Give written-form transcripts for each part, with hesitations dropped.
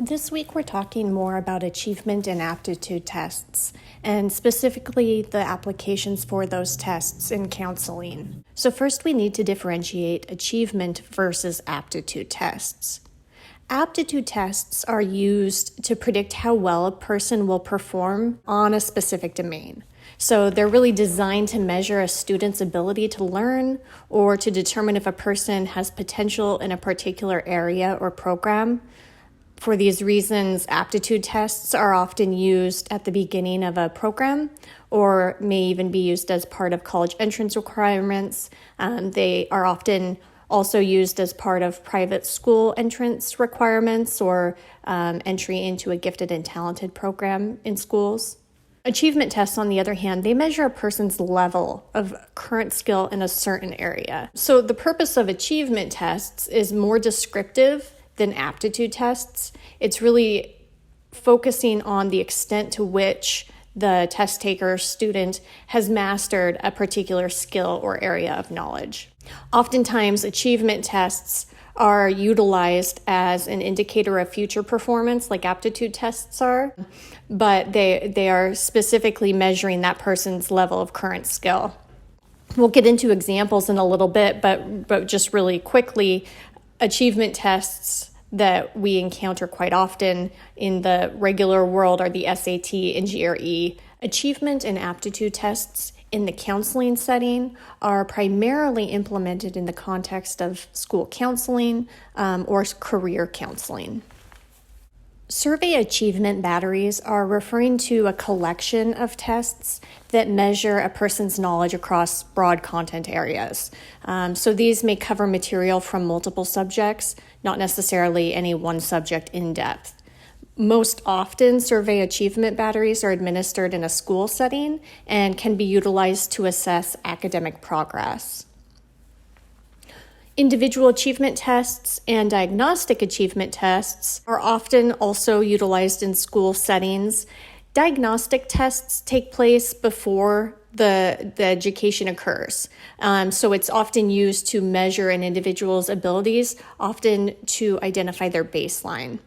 This week, we're talking more about achievement and aptitude tests, and specifically the applications for those tests in counseling. So first, we need to differentiate achievement versus aptitude tests. Aptitude tests are used to predict how well a person will perform on a specific domain. So they're really designed to measure a student's ability to learn or to determine if a person has potential in a particular area or program. For these reasons, aptitude tests are often used at the beginning of a program or may even be used as part of college entrance requirements. They are often also used as part of private school entrance requirements or entry into a gifted and talented program in schools. Achievement tests, on the other hand, they measure a person's level of current skill in a certain area. So the purpose of achievement tests is more descriptive than aptitude tests. It's really focusing on the extent to which the test taker student has mastered a particular skill or area of knowledge. Oftentimes, achievement tests are utilized as an indicator of future performance, like aptitude tests are, but they are specifically measuring that person's level of current skill. We'll get into examples in a little bit, but just really quickly, achievement tests that we encounter quite often in the regular world are the SAT and GRE. Achievement and aptitude tests in the counseling setting are primarily implemented in the context of school counseling or career counseling. Survey achievement batteries are referring to a collection of tests that measure a person's knowledge across broad content areas. So these may cover material from multiple subjects, not necessarily any one subject in depth. Most often, survey achievement batteries are administered in a school setting and can be utilized to assess academic progress. Individual achievement tests and diagnostic achievement tests are often also utilized in school settings. Diagnostic tests take place before the education occurs. So it's often used to measure an individual's abilities, often to identify their baseline.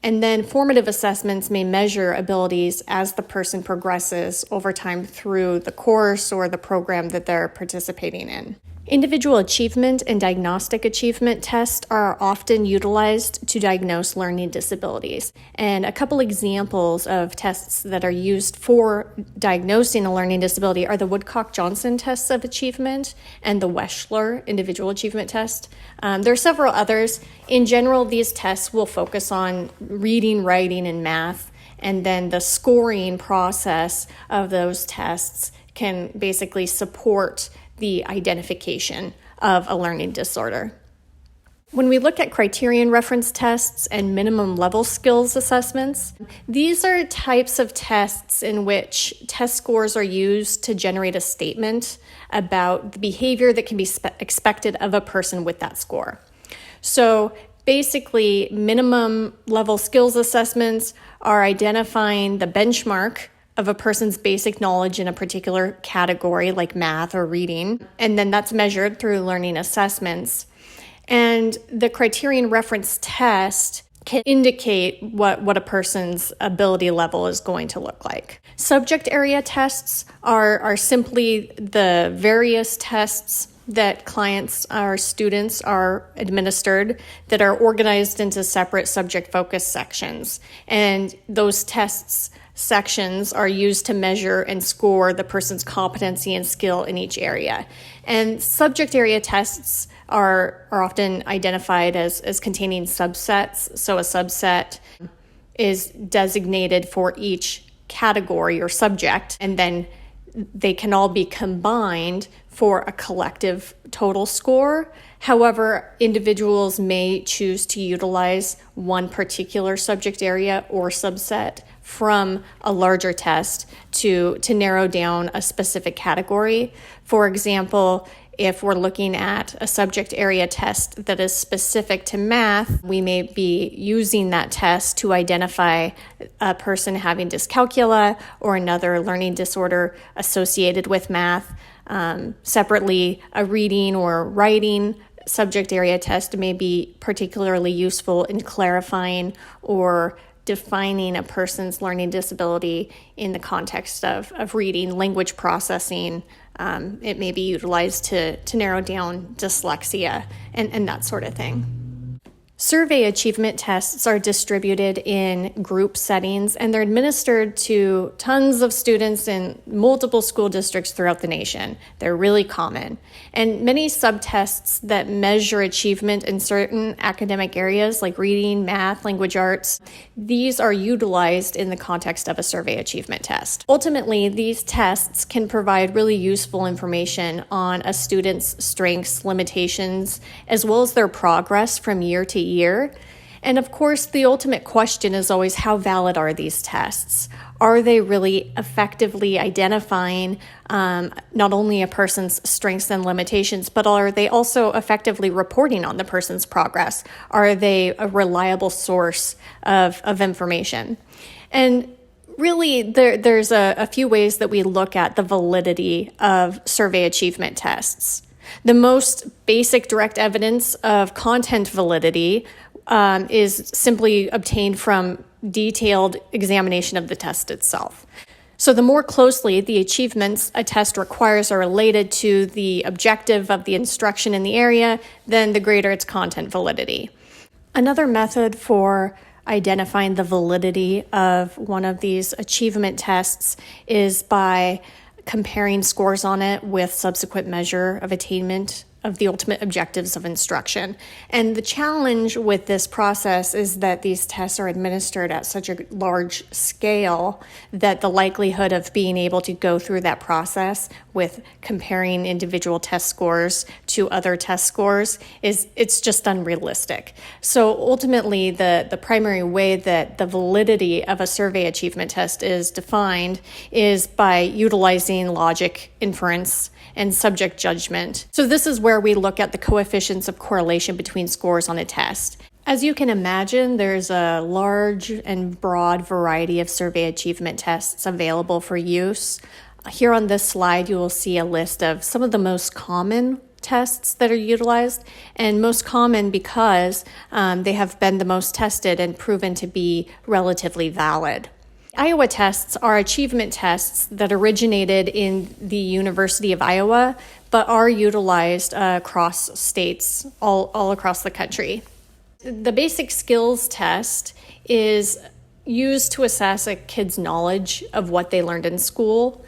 And then formative assessments may measure abilities as the person progresses over time through the course or the program that they're participating in. Individual achievement and diagnostic achievement tests are often utilized to diagnose learning disabilities. And a couple examples of tests that are used for diagnosing a learning disability are the Woodcock-Johnson tests of achievement and the Wechsler individual achievement test. There are several others. In general, these tests will focus on reading, writing, and math, and then the scoring process of those tests can basically support the identification of a learning disorder. When we look at criterion reference tests and minimum level skills assessments, these are types of tests in which test scores are used to generate a statement about the behavior that can be expected of a person with that score. So basically, minimum level skills assessments are identifying the benchmark of a person's basic knowledge in a particular category like math or reading, and then that's measured through learning assessments. And the criterion reference test can indicate what a person's ability level is going to look like. Subject area tests are simply the various tests that clients or students are administered that are organized into separate subject focus sections. And those tests sections are used to measure and score the person's competency and skill in each area. And subject area tests are often identified as containing subsets. So a subset is designated for each category or subject, and then they can all be combined for a collective total score. However, individuals may choose to utilize one particular subject area or subset from a larger test to narrow down a specific category. For example, if we're looking at a subject area test that is specific to math, we may be using that test to identify a person having dyscalculia or another learning disorder associated with math. Separately, a reading or writing subject area test may be particularly useful in clarifying or defining a person's learning disability in the context of reading, language processing. It may be utilized to narrow down dyslexia and that sort of thing. Survey achievement tests are distributed in group settings, and they're administered to tons of students in multiple school districts throughout the nation. They're really common. And many subtests that measure achievement in certain academic areas like reading, math, language arts, these are utilized in the context of a survey achievement test. Ultimately, these tests can provide really useful information on a student's strengths, limitations, as well as their progress from year to year. And of course, the ultimate question is always, how valid are these tests? Are they really effectively identifying not only a person's strengths and limitations, but are they also effectively reporting on the person's progress? Are they a reliable source of information? And really, there's a few ways that we look at the validity of survey achievement tests. The most basic direct evidence of content validity is simply obtained from detailed examination of the test itself. So the more closely the achievements a test requires are related to the objective of the instruction in the area, then the greater its content validity. Another method for identifying the validity of one of these achievement tests is by comparing scores on it with subsequent measure of attainment of the ultimate objectives of instruction. And the challenge with this process is that these tests are administered at such a large scale that the likelihood of being able to go through that process with comparing individual test scores to other test scores it's just unrealistic. So ultimately, the primary way that the validity of a survey achievement test is defined is by utilizing logic, inference, and subject judgment. So this is where we look at the coefficients of correlation between scores on a test. As you can imagine, there's a large and broad variety of survey achievement tests available for use. Here on this slide, you will see a list of some of the most common tests that are utilized, and most common because they have been the most tested and proven to be relatively valid. Iowa tests are achievement tests that originated in the University of Iowa, but are utilized across states all across the country. The basic skills test is used to assess a kid's knowledge of what they learned in school.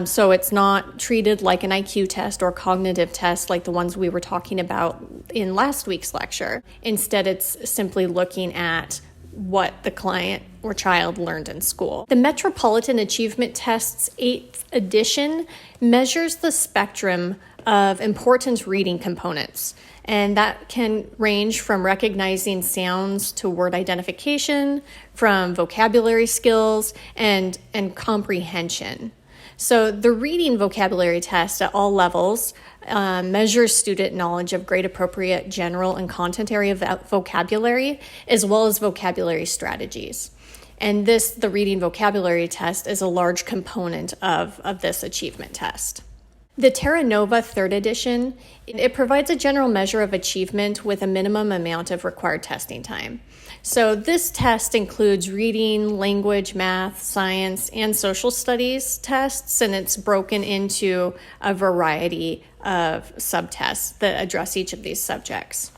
So it's not treated like an IQ test or cognitive test like the ones we were talking about in last week's lecture. Instead, it's simply looking at what the client or child learned in school. The Metropolitan Achievement Test's 8th edition measures the spectrum of important reading components, and that can range from recognizing sounds to word identification, from vocabulary skills and comprehension. So the reading vocabulary test at all levels measures student knowledge of grade appropriate general and content area vocabulary, as well as vocabulary strategies. And the reading vocabulary test is a large component of this achievement test. The Terra Nova 3rd edition, it provides a general measure of achievement with a minimum amount of required testing time. So this test includes reading, language, math, science, and social studies tests, and it's broken into a variety of subtests that address each of these subjects.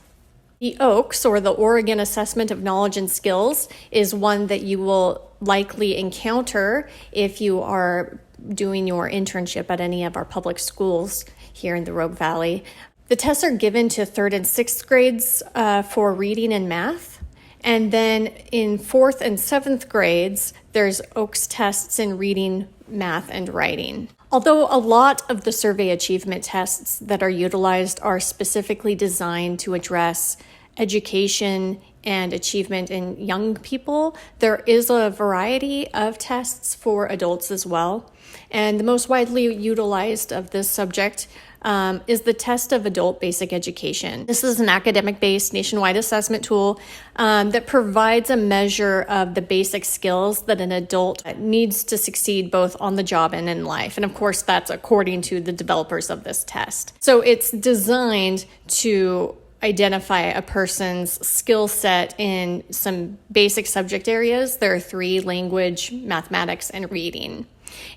The OAKS, or the Oregon Assessment of Knowledge and Skills, is one that you will likely encounter if you are doing your internship at any of our public schools here in the Rogue Valley. The tests are given to 3rd and 6th grades for reading and math. And then in 4th and 7th grades, there's OAKS tests in reading, math, and writing. Although a lot of the survey achievement tests that are utilized are specifically designed to address education and achievement in young people, there is a variety of tests for adults as well. And the most widely utilized of this subject is the test of adult basic education. This is an academic-based nationwide assessment tool that provides a measure of the basic skills that an adult needs to succeed both on the job and in life. And of course, that's according to the developers of this test. So it's designed to identify a person's skill set in some basic subject areas. There are three: language, mathematics, and reading.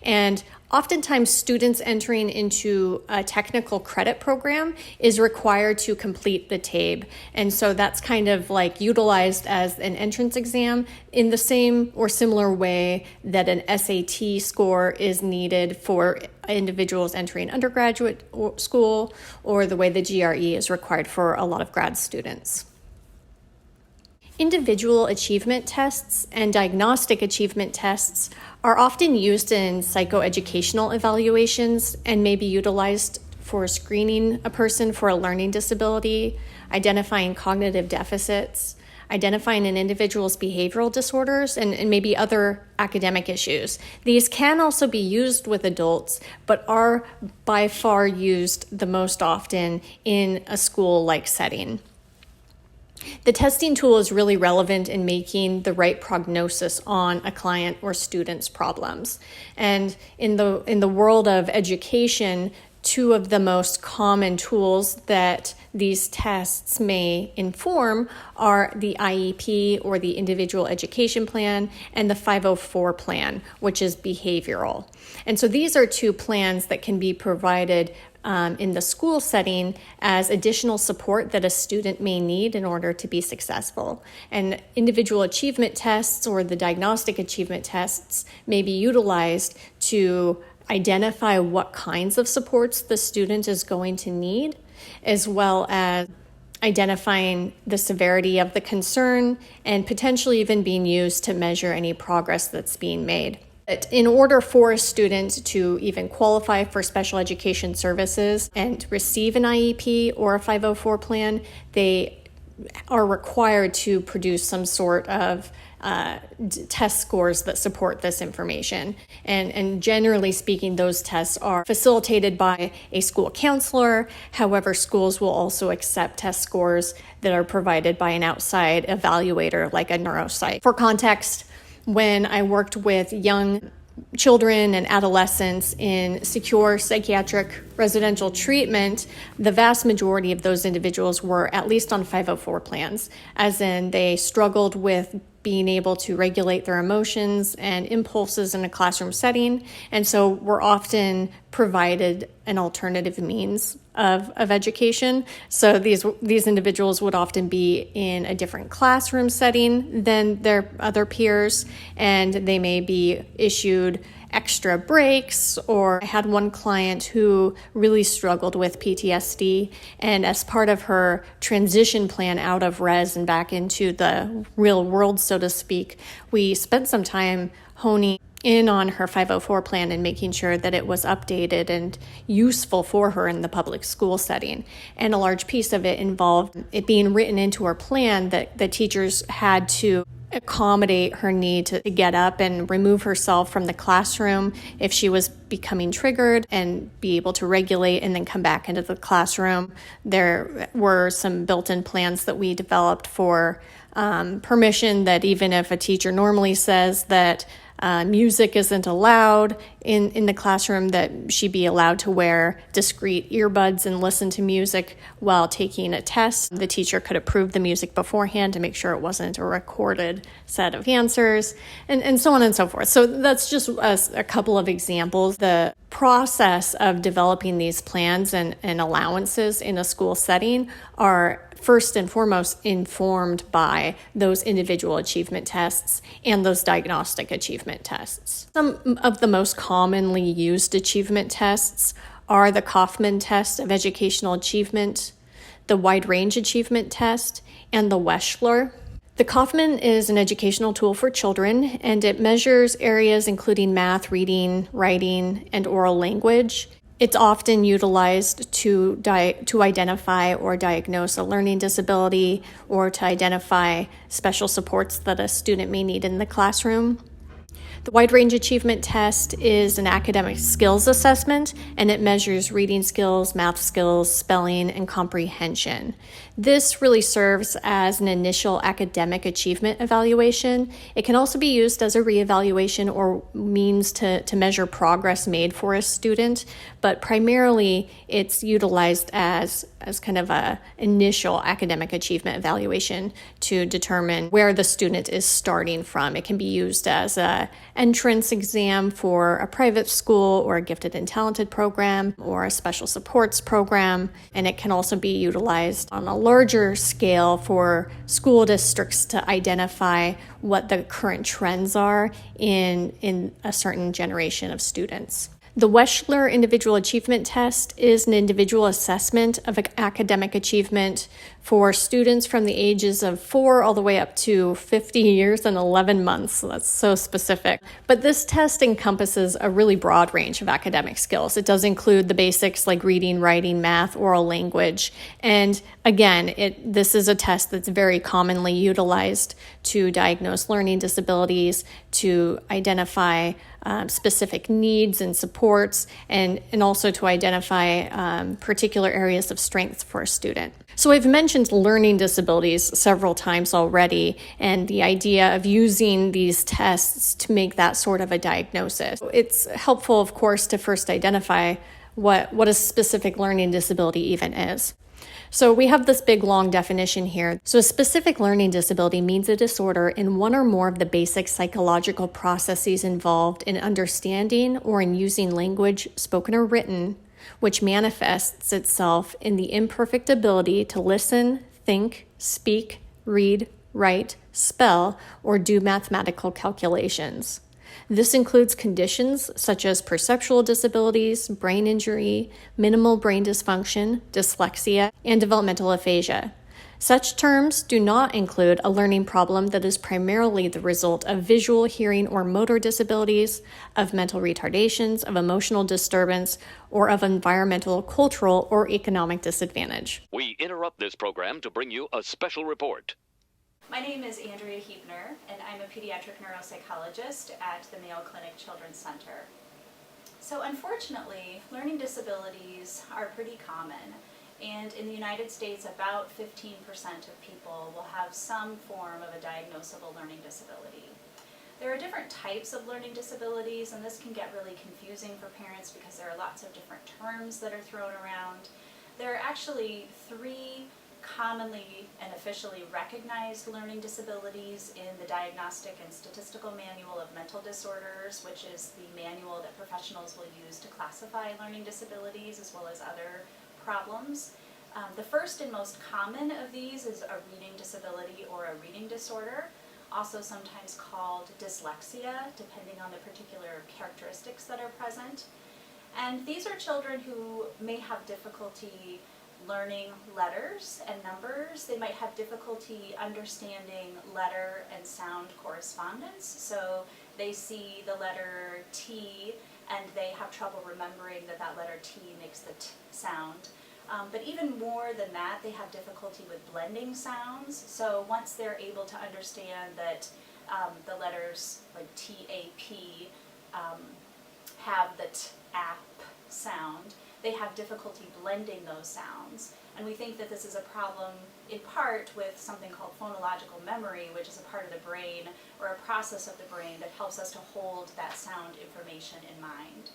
And oftentimes students entering into a technical credit program is required to complete the TABE. And so that's kind of like utilized as an entrance exam in the same or similar way that an SAT score is needed for individuals entering undergraduate school, or the way the GRE is required for a lot of grad students. Individual achievement tests and diagnostic achievement tests are often used in psychoeducational evaluations and may be utilized for screening a person for a learning disability, identifying cognitive deficits, identifying an individual's behavioral disorders, and maybe other academic issues. These can also be used with adults, but are by far used the most often in a school-like setting. The testing tool is really relevant in making the right prognosis on a client or student's problems. And in the world of education, two of the most common tools that these tests may inform are the IEP, or the Individual Education Plan, and the 504 plan, which is behavioral. And so these are two plans that can be provided in the school setting as additional support that a student may need in order to be successful. And individual achievement tests, or the diagnostic achievement tests, may be utilized to identify what kinds of supports the student is going to need, as well as identifying the severity of the concern and potentially even being used to measure any progress that's being made. But in order for a student to even qualify for special education services and receive an IEP or a 504 plan, they are required to produce some sort of test scores that support this information. And generally speaking, those tests are facilitated by a school counselor. However, schools will also accept test scores that are provided by an outside evaluator like a neuropsych. For context, when I worked with young children and adolescents in secure psychiatric residential treatment, the vast majority of those individuals were at least on 504 plans, as in they struggled with being able to regulate their emotions and impulses in a classroom setting, and so were often provided an alternative means of education. So these individuals would often be in a different classroom setting than their other peers, and they may be issued extra breaks. Or I had one client who really struggled with PTSD, and as part of her transition plan out of res and back into the real world, so to speak, we spent some time honing in on her 504 plan and making sure that it was updated and useful for her in the public school setting. And a large piece of it involved it being written into her plan that the teachers had to accommodate her need to get up and remove herself from the classroom if she was becoming triggered, and be able to regulate and then come back into the classroom. There were some built-in plans that we developed for permission that even if a teacher normally says that music isn't allowed in the classroom, that she be allowed to wear discrete earbuds and listen to music while taking a test. The teacher could approve the music beforehand to make sure it wasn't a recorded set of answers, and so on and so forth. So that's just a couple of examples. The process of developing these plans and allowances in a school setting are first and foremost informed by those individual achievement tests and those diagnostic achievement tests. Some of the most commonly used achievement tests are the Kaufman test of educational achievement, the wide range achievement test, and the Wechsler. The Kaufman is an educational tool for children, and it measures areas including math, reading, writing, and oral language. It's often utilized to identify or diagnose a learning disability, or to identify special supports that a student may need in the classroom. The Wide Range Achievement Test is an academic skills assessment, and it measures reading skills, math skills, spelling, and comprehension. This really serves as an initial academic achievement evaluation. It can also be used as a reevaluation or means to measure progress made for a student, but primarily it's utilized as kind of a initial academic achievement evaluation to determine where the student is starting from. It can be used as an entrance exam for a private school or a gifted and talented program or a special supports program, and it can also be utilized on a larger scale for school districts to identify what the current trends are in a certain generation of students. The Wechsler Individual Achievement Test is an individual assessment of academic achievement for students from the ages of 4 all the way up to 50 years and 11 months. So that's so specific. But this test encompasses a really broad range of academic skills. It does include the basics like reading, writing, math, oral language. And again, this is a test that's very commonly utilized to diagnose learning disabilities, to identify specific needs and supports, and also to identify particular areas of strength for a student. So I've mentioned learning disabilities several times already, and the idea of using these tests to make that sort of a diagnosis. It's helpful, of course, to first identify what a specific learning disability even is. So we have this big long definition here. So a specific learning disability means a disorder in one or more of the basic psychological processes involved in understanding or in using language, spoken or written, which manifests itself in the imperfect ability to listen, think, speak, read, write, spell, or do mathematical calculations. This includes conditions such as perceptual disabilities, brain injury, minimal brain dysfunction, dyslexia, and developmental aphasia. Such terms do not include a learning problem that is primarily the result of visual, hearing, or motor disabilities, of mental retardations, of emotional disturbance, or of environmental, cultural, or economic disadvantage. We interrupt this program to bring you a special report. My name is Andrea Huebner, and I'm a pediatric neuropsychologist at the Mayo Clinic Children's Center. So unfortunately, learning disabilities are pretty common, and in the United States, about 15% of people will have some form of a diagnosable learning disability. There are different types of learning disabilities, and this can get really confusing for parents because there are lots of different terms that are thrown around. There are actually 3 commonly and officially recognized learning disabilities in the Diagnostic and Statistical Manual of Mental Disorders, which is the manual that professionals will use to classify learning disabilities as well as other problems. The first and most common of these is a reading disability or a reading disorder, also sometimes called dyslexia, depending on the particular characteristics that are present. And these are children who may have difficulty learning letters and numbers. They might have difficulty understanding letter and sound correspondence. So they see the letter T and they have trouble remembering that that letter T makes the T sound. But even more than that, they have difficulty with blending sounds. So once they're able to understand that the letters like T-A-P have the T-ap sound, they have difficulty blending those sounds. And we think that this is a problem in part with something called phonological memory, which is a part of the brain or a process of the brain that helps us to hold that sound information in mind.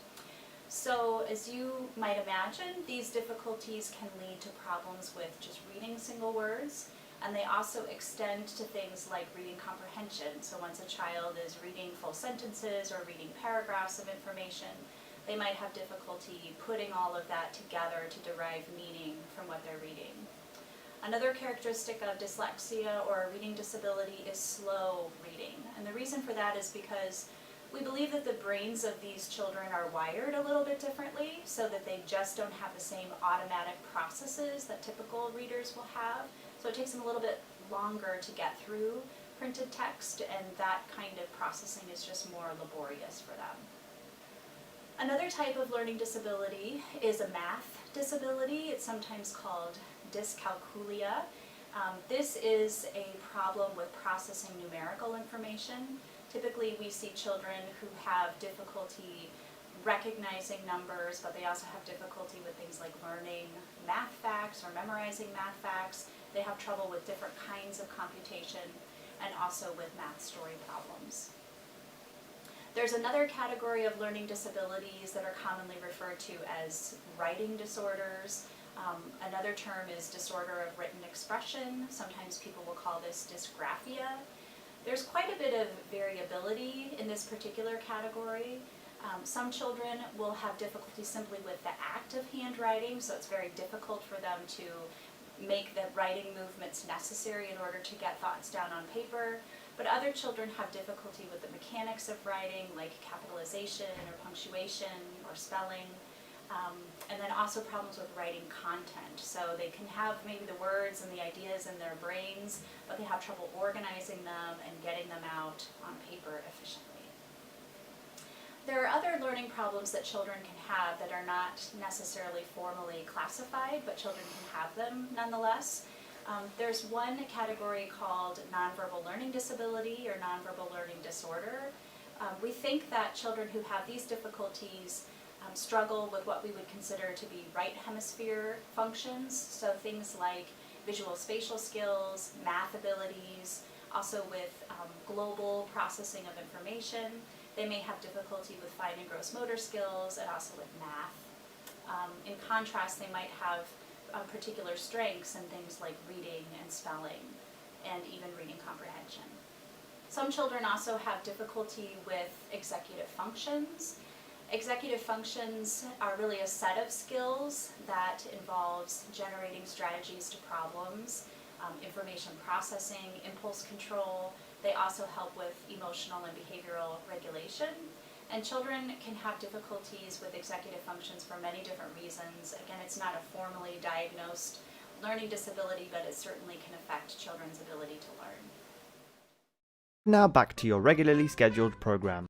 So as you might imagine, these difficulties can lead to problems with just reading single words, and they also extend to things like reading comprehension. So once a child is reading full sentences or reading paragraphs of information, they might have difficulty putting all of that together to derive meaning from what they're reading. Another characteristic of dyslexia or a reading disability is slow reading. And the reason for that is because we believe that the brains of these children are wired a little bit differently, so that they just don't have the same automatic processes that typical readers will have. So it takes them a little bit longer to get through printed text, and that kind of processing is just more laborious for them. Another type of learning disability is a math disability. It's sometimes called dyscalculia. This is a problem with processing numerical information. Typically, we see children who have difficulty recognizing numbers, but they also have difficulty with things like learning math facts or memorizing math facts. They have trouble with different kinds of computation and also with math story problems. There's another category of learning disabilities that are commonly referred to as writing disorders. Another term is disorder of written expression. Sometimes people will call this dysgraphia. There's quite a bit of variability in this particular category. Some children will have difficulty simply with the act of handwriting, so it's very difficult for them to make the writing movements necessary in order to get thoughts down on paper. But other children have difficulty with the mechanics of writing, like capitalization or punctuation or spelling. And then also problems with writing content. So they can have maybe the words and the ideas in their brains, but they have trouble organizing them and getting them out on paper efficiently. There are other learning problems that children can have that are not necessarily formally classified, but children can have them nonetheless. There's one category called nonverbal learning disability or nonverbal learning disorder. We think that children who have these difficulties struggle with what we would consider to be right hemisphere functions, so things like visual spatial skills, math abilities, also with global processing of information. They may have difficulty with fine and gross motor skills and also with math. In contrast, they might have particular strengths in things like reading and spelling and even reading comprehension. Some children also have difficulty with executive functions. Executive functions are really a set of skills that involves generating strategies to problems, information processing, impulse control. They also help with emotional and behavioral regulation. And children can have difficulties with executive functions for many different reasons. Again, it's not a formally diagnosed learning disability, but it certainly can affect children's ability to learn. Now back to your regularly scheduled program.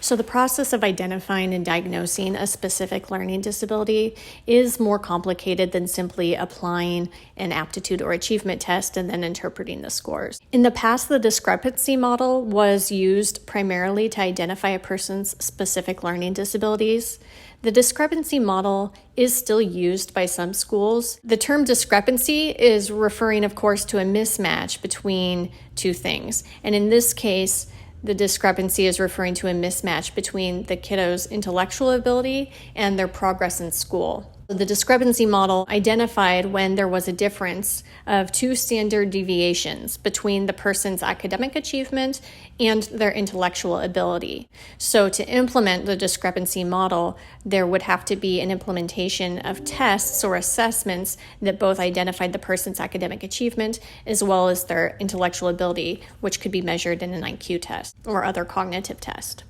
So the process of identifying and diagnosing a specific learning disability is more complicated than simply applying an aptitude or achievement test and then interpreting the scores. In the past, the discrepancy model was used primarily to identify a person's specific learning disabilities. The discrepancy model is still used by some schools. The term discrepancy is referring, of course, to a mismatch between two things. And in this case, the discrepancy is referring to a mismatch between the kiddo's intellectual ability and their progress in school. The discrepancy model identified when there was a difference of 2 standard deviations between the person's academic achievement and their intellectual ability. So to implement the discrepancy model, there would have to be an implementation of tests or assessments that both identified the person's academic achievement as well as their intellectual ability, which could be measured in an IQ test or other cognitive test.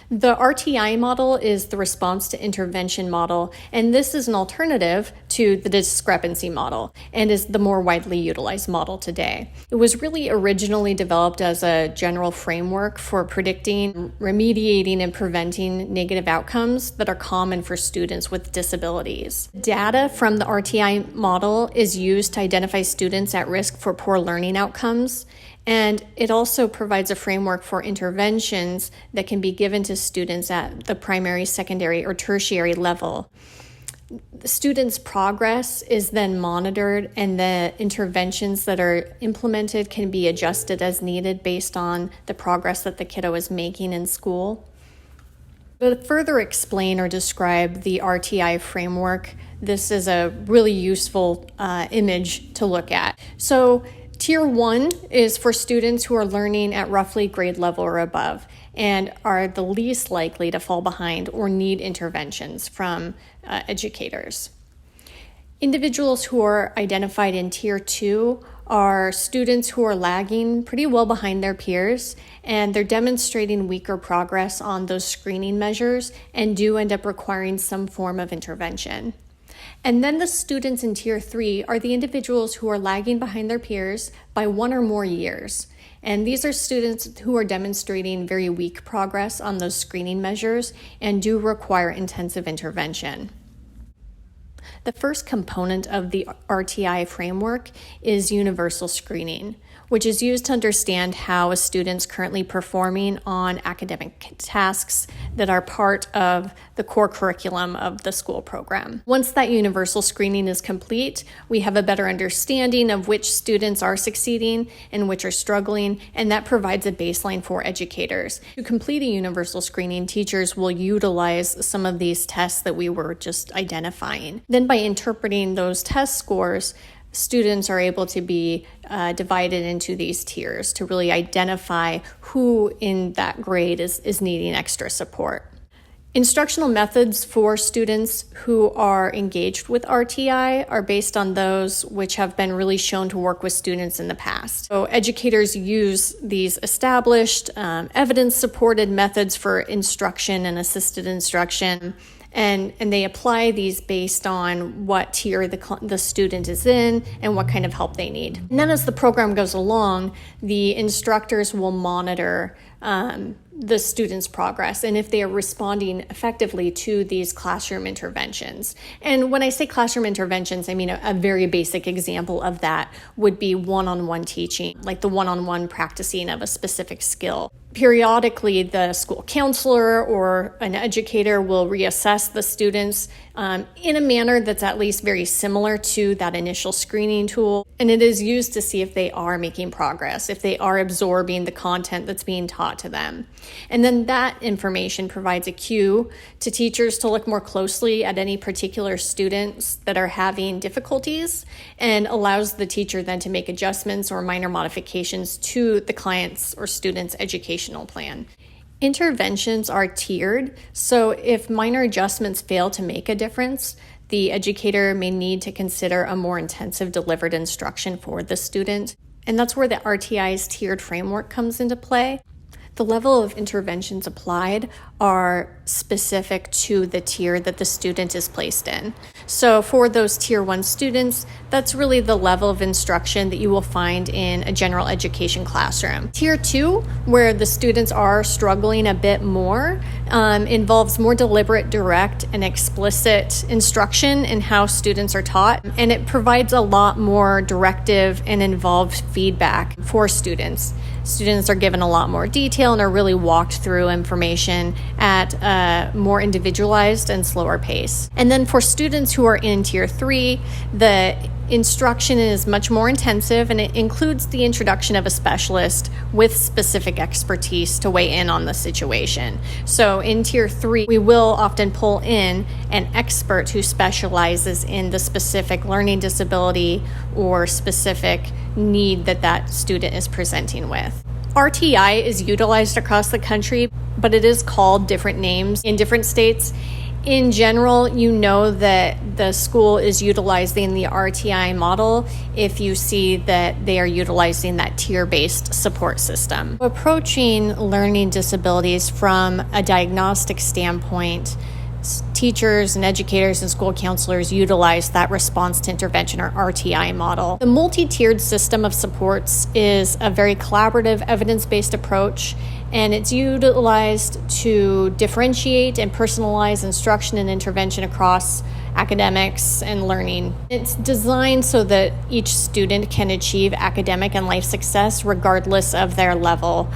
The RTI model is the response to intervention model, and this is an alternative to the discrepancy model and is the more widely utilized model today. It was really originally developed as a general framework for predicting, remediating, and preventing negative outcomes that are common for students with disabilities. Data from the RTI model is used to identify students at risk for poor learning outcomes, and it also provides a framework for interventions that can be given to students at the primary, secondary, or tertiary level. The students' progress is then monitored, and the interventions that are implemented can be adjusted as needed based on the progress that the kiddo is making in school. To further explain or describe the RTI framework, this is a really useful image to look at. So, Tier 1 is for students who are learning at roughly grade level or above and are the least likely to fall behind or need interventions from educators. Individuals who are identified in Tier 2 are students who are lagging pretty well behind their peers, and they're demonstrating weaker progress on those screening measures and do end up requiring some form of intervention. And then the students in Tier 3 are the individuals who are lagging behind their peers by 1 or more years. And these are students who are demonstrating very weak progress on those screening measures and do require intensive intervention. The first component of the RTI framework is universal screening, which is used to understand how a student's currently performing on academic tasks that are part of the core curriculum of the school program. Once that universal screening is complete, we have a better understanding of which students are succeeding and which are struggling, and that provides a baseline for educators. To complete a universal screening, teachers will utilize some of these tests that we were just identifying. Then by interpreting those test scores, students are able to be divided into these tiers to really identify who in that grade is needing extra support. Instructional methods for students who are engaged with RTI are based on those which have been really shown to work with students in the past. So educators use these established, evidence-supported methods for instruction and assisted instruction, and they apply these based on what tier the student is in and what kind of help they need. And then as the program goes along, the instructors will monitor the students' progress and if they are responding effectively to these classroom interventions. And when I say classroom interventions, I mean a very basic example of that would be one-on-one teaching, like the one-on-one practicing of a specific skill. Periodically, the school counselor or an educator will reassess the students in a manner that's at least very similar to that initial screening tool. And it is used to see if they are making progress, if they are absorbing the content that's being taught to them. And then that information provides a cue to teachers to look more closely at any particular students that are having difficulties and allows the teacher then to make adjustments or minor modifications to the client's or student's educational plan. Interventions are tiered, so if minor adjustments fail to make a difference, the educator may need to consider a more intensive delivered instruction for the student. And that's where the RTI's tiered framework comes into play. The level of interventions applied are specific to the tier that the student is placed in. So for those Tier 1 students, that's really the level of instruction that you will find in a general education classroom. Tier 2, where the students are struggling a bit more, involves more deliberate, direct, and explicit instruction in how students are taught, and it provides a lot more directive and involved feedback for students. Students are given a lot more detail and are really walked through information at a more individualized and slower pace. And then for students who are in Tier 3, the instruction is much more intensive and it includes the introduction of a specialist with specific expertise to weigh in on the situation. So in Tier 3, we will often pull in an expert who specializes in the specific learning disability or specific need that student is presenting with. RTI is utilized across the country, but it is called different names in different states. In general, you know that the school is utilizing the RTI model if you see that they are utilizing that tier-based support system. Approaching learning disabilities from a diagnostic standpoint, teachers and educators and school counselors utilize that response to intervention or RTI model. The multi-tiered system of supports is a very collaborative, evidence-based approach, and it's utilized to differentiate and personalize instruction and intervention across academics and learning. It's designed so that each student can achieve academic and life success regardless of their level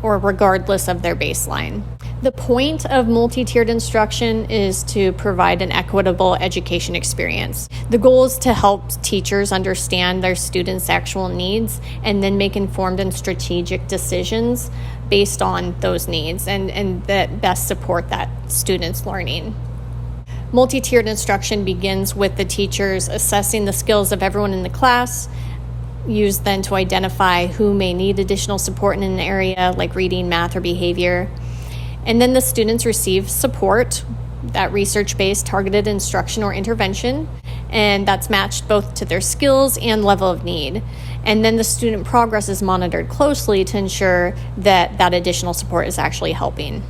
or regardless of their baseline. The point of multi-tiered instruction is to provide an equitable education experience. The goal is to help teachers understand their students' actual needs and then make informed and strategic decisions based on those needs and that best support that student's learning. Multi-tiered instruction begins with the teachers assessing the skills of everyone in the class, used then to identify who may need additional support in an area like reading, math, or behavior. And then the students receive support, that research-based targeted instruction or intervention, and that's matched both to their skills and level of need. And then the student progress is monitored closely to ensure that that additional support is actually helping.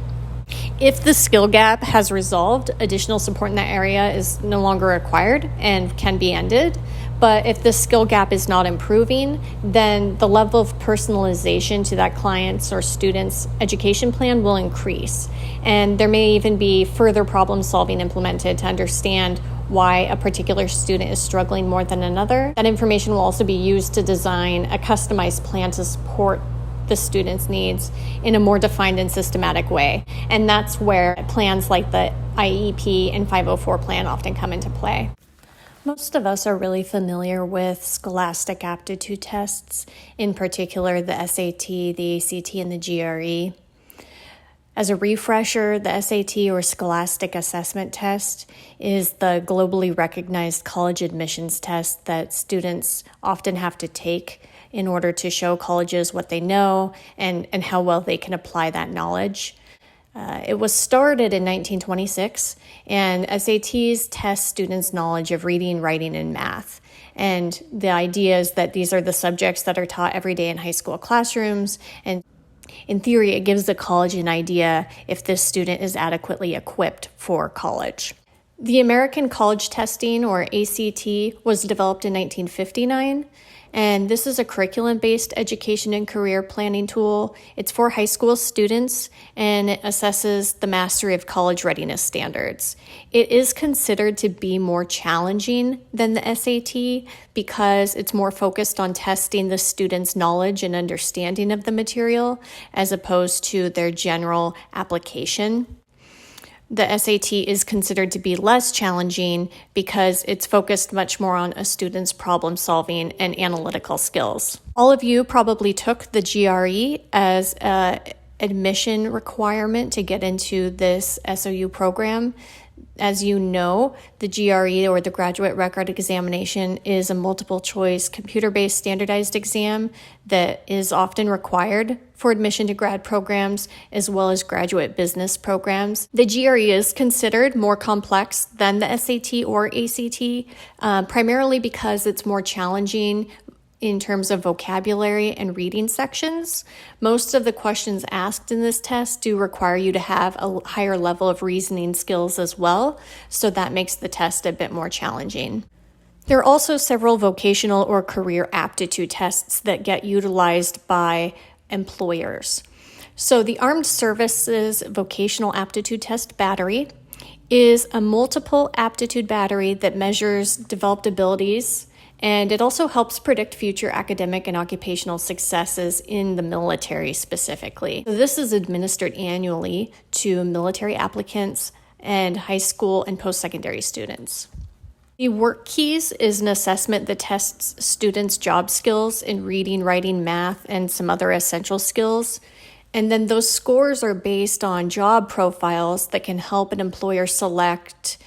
If the skill gap has resolved, additional support in that area is no longer required and can be ended. But if the skill gap is not improving, then the level of personalization to that client's or student's education plan will increase. And there may even be further problem solving implemented to understand why a particular student is struggling more than another. That information will also be used to design a customized plan to support the student's needs in a more defined and systematic way. And that's where plans like the IEP and 504 plan often come into play. Most of us are really familiar with scholastic aptitude tests, in particular the SAT, the ACT, and the GRE. As a refresher, the SAT or Scholastic Assessment Test is the globally recognized college admissions test that students often have to take in order to show colleges what they know and how well they can apply that knowledge. It was started in 1926, and SATs test students' knowledge of reading, writing, and math. And the idea is that these are the subjects that are taught every day in high school classrooms, and in theory, it gives the college an idea if this student is adequately equipped for college. The American College Testing, or ACT, was developed in 1959. And this is a curriculum-based education and career planning tool. It's for high school students, and it assesses the mastery of college readiness standards. It is considered to be more challenging than the SAT because it's more focused on testing the student's knowledge and understanding of the material as opposed to their general application. The SAT is considered to be less challenging because it's focused much more on a student's problem solving and analytical skills. All of you probably took the GRE as an admission requirement to get into this SOU program. As you know, the GRE, or the Graduate Record Examination, is a multiple choice computer-based standardized exam that is often required for admission to grad programs as well as graduate business programs. The GRE is considered more complex than the SAT or ACT, primarily because it's more challenging in terms of vocabulary and reading sections. Most of the questions asked in this test do require you to have a higher level of reasoning skills as well, so that makes the test a bit more challenging. There are also several vocational or career aptitude tests that get utilized by employers. So the Armed Services Vocational Aptitude Test Battery is a multiple aptitude battery that measures developed abilities, and it also helps predict future academic and occupational successes in the military specifically. So this is administered annually to military applicants and high school and post-secondary students. The Work Keys is an assessment that tests students' job skills in reading, writing, math, and some other essential skills. And then those scores are based on job profiles that can help an employer select,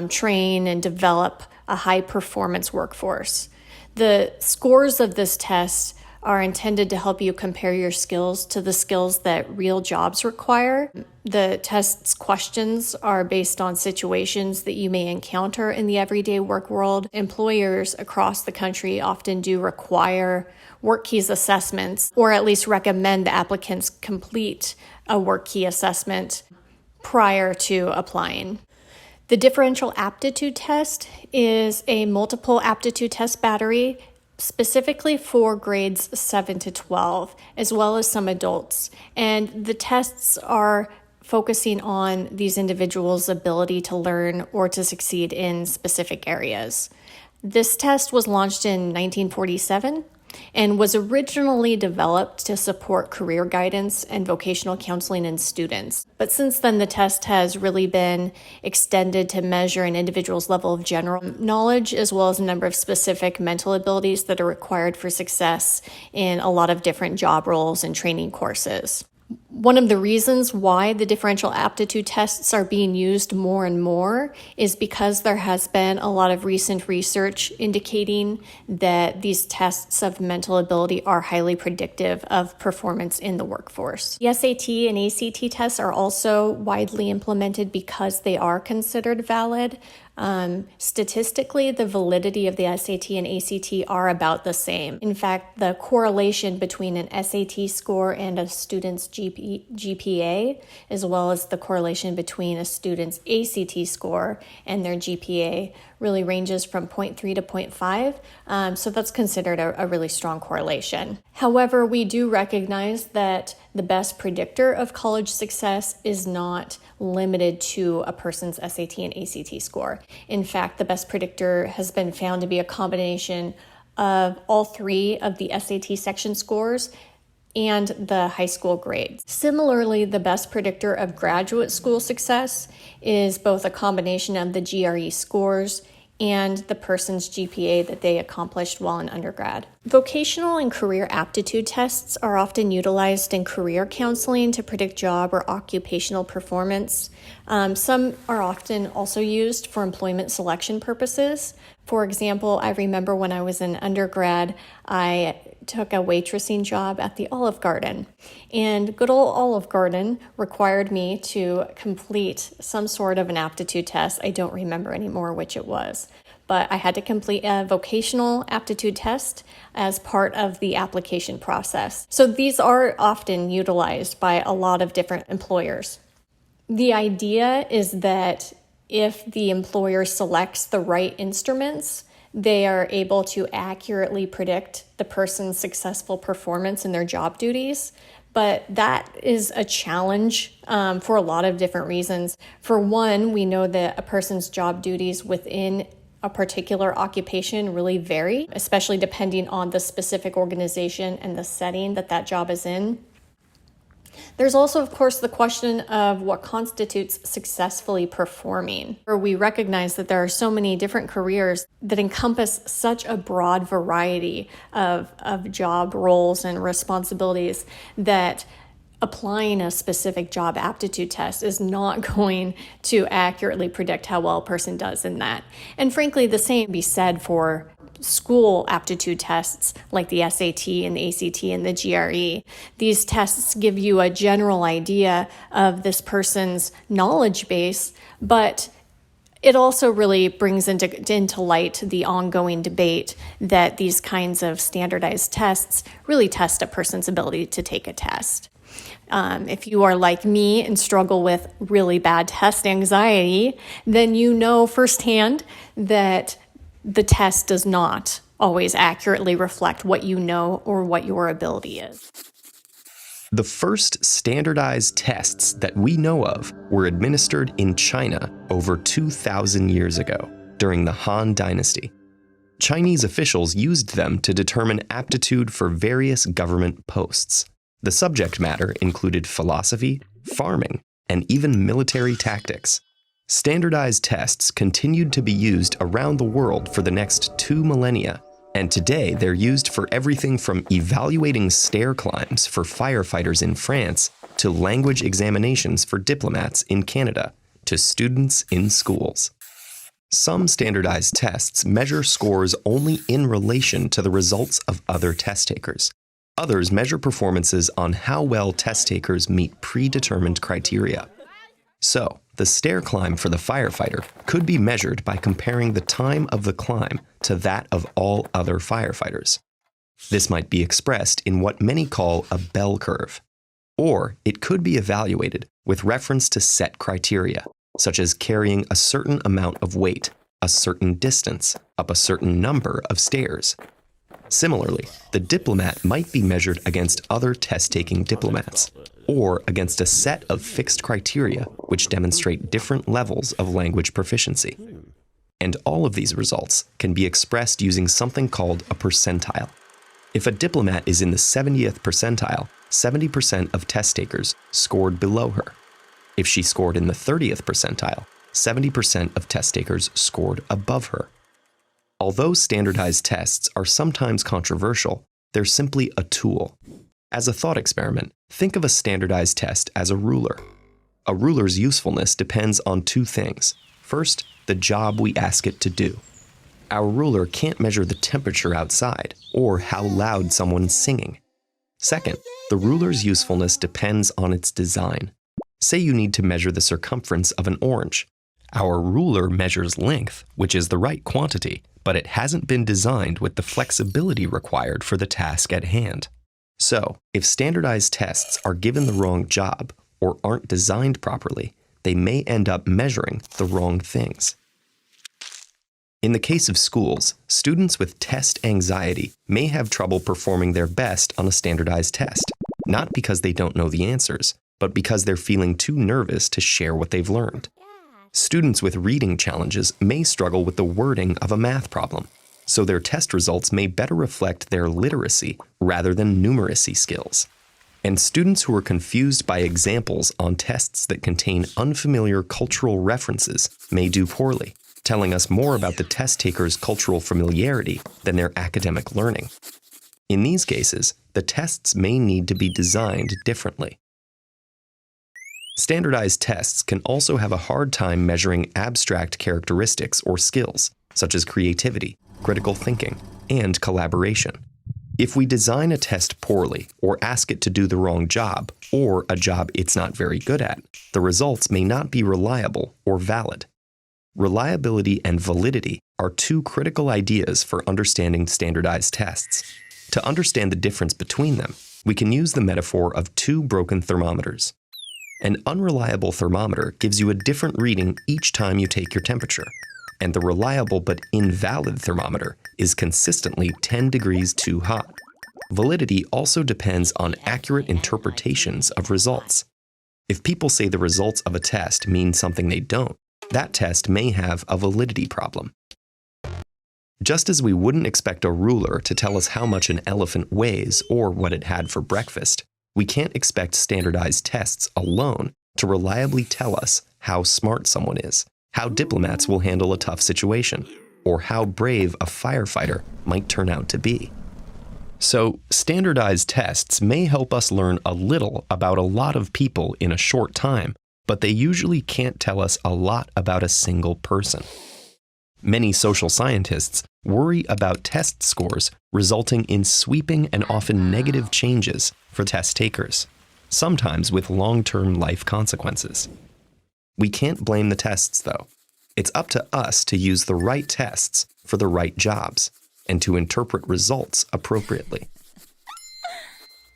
train, and develop a high-performance workforce. The scores of this test are intended to help you compare your skills to the skills that real jobs require. The test's questions are based on situations that you may encounter in the everyday work world. Employers across the country often do require Work Keys assessments, or at least recommend the applicants complete a Work Key assessment prior to applying. The Differential Aptitude Test is a multiple aptitude test battery specifically for grades 7 to 12, as well as some adults. And the tests are focusing on these individuals' ability to learn or to succeed in specific areas. This test was launched in 1947 and was originally developed to support career guidance and vocational counseling in students. But since then, the test has really been extended to measure an individual's level of general knowledge, as well as a number of specific mental abilities that are required for success in a lot of different job roles and training courses. One of the reasons why the differential aptitude tests are being used more and more is because there has been a lot of recent research indicating that these tests of mental ability are highly predictive of performance in the workforce. The SAT and ACT tests are also widely implemented because they are considered valid. Statistically, the validity of the SAT and ACT are about the same. In fact, the correlation between an SAT score and a student's GPA GPA, as well as the correlation between a student's ACT score and their GPA really ranges from 0.3 to 0.5. So that's considered a really strong correlation. However, we do recognize that the best predictor of college success is not limited to a person's SAT and ACT score. In fact, the best predictor has been found to be a combination of all three of the SAT section scores and the high school grades. Similarly, the best predictor of graduate school success is both a combination of the GRE scores and the person's GPA that they accomplished while in undergrad. Vocational and career aptitude tests are often utilized in career counseling to predict job or occupational performance. Some are often also used for employment selection purposes. For example, I remember when I was in undergrad, I took a waitressing job at the Olive Garden. And good old Olive Garden required me to complete some sort of an aptitude test. I don't remember anymore which it was. But I had to complete a vocational aptitude test as part of the application process. So these are often utilized by a lot of different employers. The idea is that if the employer selects the right instruments, they are able to accurately predict the person's successful performance in their job duties. But that is a challenge for a lot of different reasons. For one, we know that a person's job duties within a particular occupation really vary, especially depending on the specific organization and the setting that that job is in. There's also, of course, the question of what constitutes successfully performing. We recognize that there are so many different careers that encompass such a broad variety of job roles and responsibilities that applying a specific job aptitude test is not going to accurately predict how well a person does in that. And frankly, the same can be said for school aptitude tests like the SAT and the ACT and the GRE. These tests give you a general idea of this person's knowledge base, but it also really brings into light the ongoing debate that these kinds of standardized tests really test a person's ability to take a test. If you are like me and struggle with really bad test anxiety, then you know firsthand that the test does not always accurately reflect what you know or what your ability is. The first standardized tests that we know of were administered in China over 2,000 years ago during the Han Dynasty. Chinese officials used them to determine aptitude for various government posts. The subject matter included philosophy, farming, and even military tactics. Standardized tests continued to be used around the world for the next 2 millennia, and today they're used for everything from evaluating stair climbs for firefighters in France to language examinations for diplomats in Canada to students in schools. Some standardized tests measure scores only in relation to the results of other test takers. Others measure performances on how well test takers meet predetermined criteria. So, the stair climb for the firefighter could be measured by comparing the time of the climb to that of all other firefighters. This might be expressed in what many call a bell curve. Or it could be evaluated with reference to set criteria, such as carrying a certain amount of weight, a certain distance, up a certain number of stairs. Similarly, the diplomat might be measured against other test-taking diplomats, or against a set of fixed criteria which demonstrate different levels of language proficiency. And all of these results can be expressed using something called a percentile. If a diplomat is in the 70th percentile, 70% of test takers scored below her. If she scored in the 30th percentile, 70% of test takers scored above her. Although standardized tests are sometimes controversial, they're simply a tool. As a thought experiment, think of a standardized test as a ruler. A ruler's usefulness depends on 2 things. First, the job we ask it to do. Our ruler can't measure the temperature outside or how loud someone's singing. Second, the ruler's usefulness depends on its design. Say you need to measure the circumference of an orange. Our ruler measures length, which is the right quantity, but it hasn't been designed with the flexibility required for the task at hand. So, if standardized tests are given the wrong job or aren't designed properly, they may end up measuring the wrong things. In the case of schools, students with test anxiety may have trouble performing their best on a standardized test, not because they don't know the answers, but because they're feeling too nervous to share what they've learned. Students with reading challenges may struggle with the wording of a math problem, so their test results may better reflect their literacy rather than numeracy skills. And students who are confused by examples on tests that contain unfamiliar cultural references may do poorly, telling us more about the test taker's cultural familiarity than their academic learning. In these cases, the tests may need to be designed differently. Standardized tests can also have a hard time measuring abstract characteristics or skills, such as creativity, critical thinking, and collaboration. If we design a test poorly or ask it to do the wrong job, or a job it's not very good at, the results may not be reliable or valid. Reliability and validity are two critical ideas for understanding standardized tests. To understand the difference between them, we can use the metaphor of two broken thermometers. An unreliable thermometer gives you a different reading each time you take your temperature, and the reliable but invalid thermometer is consistently 10 degrees too hot. Validity also depends on accurate interpretations of results. If people say the results of a test mean something they don't, that test may have a validity problem. Just as we wouldn't expect a ruler to tell us how much an elephant weighs or what it had for breakfast, we can't expect standardized tests alone to reliably tell us how smart someone is, how diplomats will handle a tough situation, or how brave a firefighter might turn out to be. So, standardized tests may help us learn a little about a lot of people in a short time, but they usually can't tell us a lot about a single person. Many social scientists worry about test scores resulting in sweeping and often negative changes for test takers, sometimes with long-term life consequences. We can't blame the tests, though. It's up to us to use the right tests for the right jobs and to interpret results appropriately.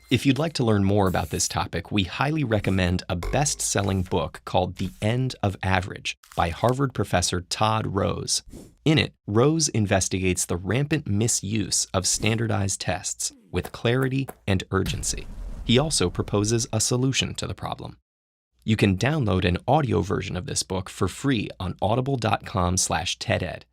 If you'd like to learn more about this topic, we highly recommend a best-selling book called The End of Average by Harvard professor Todd Rose. In it, Rose investigates the rampant misuse of standardized tests with clarity and urgency. He also proposes a solution to the problem. You can download an audio version of this book for free on audible.com/TEDEd.